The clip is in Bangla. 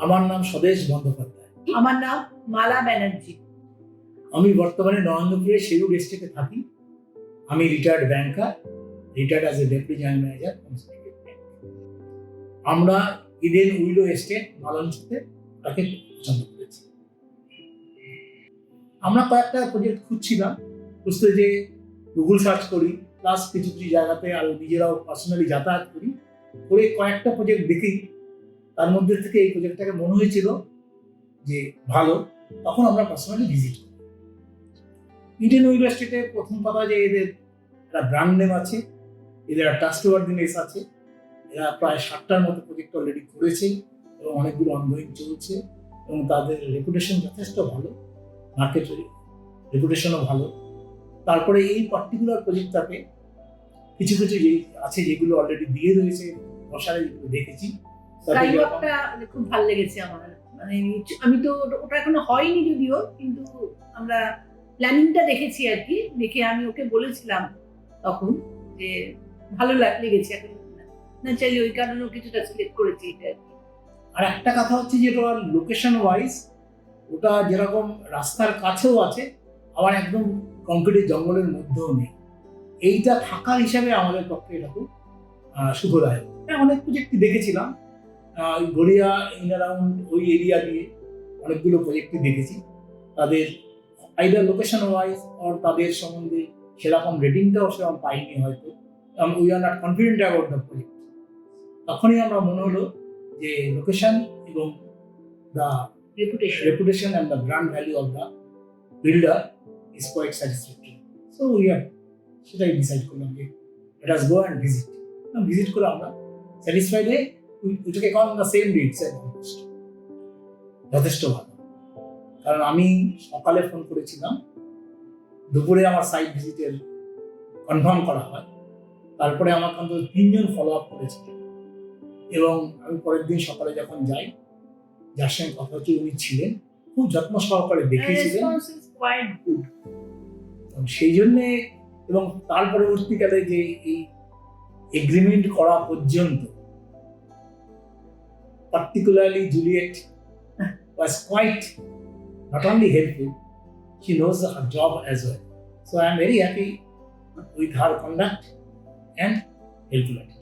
আমার নাম স্বদেশ বন্দ্যোপাধ্যায়। আমার নাম মালা ব্যানার্জি। আমি বর্তমানে নরেন্দ্রপুরে শেরুর এস্টেটে থাকি। আমি retired banker, retired as a deputy general manager. আমরা ইডেন উইলো এস্টেট মালঞ্চতে তাকে পছন্দ করেছি। আমরা কয়েকটা প্রজেক্ট খুঁজছিলাম, খুঁজতে যে গুগল সার্চ করি, প্লাস কিছু কিছু জায়গাতে আর নিজেরাও পার্সোনালি যাতায়াত করি, করে কয়েকটা প্রজেক্ট দেখি। তার মধ্যে থেকে এই প্রজেক্টটাকে মনে হয়েছিল যে ভালো, তখন আমরা পার্সোনালি ভিজিট করি। ইডেন উইলো এস্টেটে প্রথম কথা যে এদের একটা ব্র্যান্ড নেম আছে, এদের একটা ট্রাস্টওয়ার্দিনেস আছে। এরা প্রায় 60টার মতো প্রজেক্ট অলরেডি করেছে এবং অনেকগুলো অনগোয়িং চলছে এবং তাদের রেপুটেশন যথেষ্ট ভালো, মার্কেট রেপুটেশনও ভালো। তারপরে এই পার্টিকুলার প্রজেক্টটাতে কিছু কিছু যে আছে যেগুলো অলরেডি দিয়ে রয়েছে বসারে, যেগুলো দেখেছি স্কাইওয়াকটা খুব ভালো লেগেছে আমার। মানে আমি তো ওটা এখনো হয়নি যদিও, কিন্তু আমরা প্ল্যানিংটা দেখেছি আর কি। দেখে আমি ওকে বলেছিলাম তখন যে ভালো লেগেছে, এখন না চাইলে ওই কারণেও কিছুটা সিলেক্ট করেছি এটা আর কি। আর একটা কথা হচ্ছে যে ওটা লোকেশন ওয়াইজ ওটা যেরকম রাস্তার কাছেও আছে, আবার একদম কংক্রিটের জঙ্গলের মধ্যেও নেই। এইটা থাকার হিসাবে আমাদের পক্ষে এটা খুব সুখদায়ক। অনেক প্রজেক্টই দেখেছিলাম গড়িয়া ইন অ্যারাউন্ড ওই এরিয়া দিয়ে অনেকগুলো প্রজেক্টই দেখেছি। তাদের আইদার লোকেশন ওয়াইজ আর তাদের সম্বন্ধে সেরকম রেটিংটাও সেরকম পাইনি হয়তো, we are not confident about the project. তখনই আমরা মনে হলো যে লোকেশন এবং the reputation and the brand value of the builder is quite satisfactory. So we have সেটাই ডিসাইড করলাম যে let us go and visit. Visit করে আমরা স্যাটিসফাইড হয়ে we took on the same day itself almost. যথেষ্ট ভালো, কারণ আমি সকালে ফোন করেছিলাম, দুপুরে আমার সাইট ভিজিটের কনফার্ম করা হয়, তারপরে আমার অন্তত 3জন ফলো আপ করেছিলেন এবং আমি পরের দিন সকালে যখন যাই, যার সঙ্গে কথা হচ্ছে উনি ছিলেন, খুব যত্ন সহকারে দেখিয়েছিলেন। সেই জন্যে এবং তার পরবর্তীকালে যে এই এগ্রিমেন্ট করা পর্যন্ত, particularly Juliet was quite not only helpful, she knows her job as well. So I am very happy with her conduct and helpful attitude.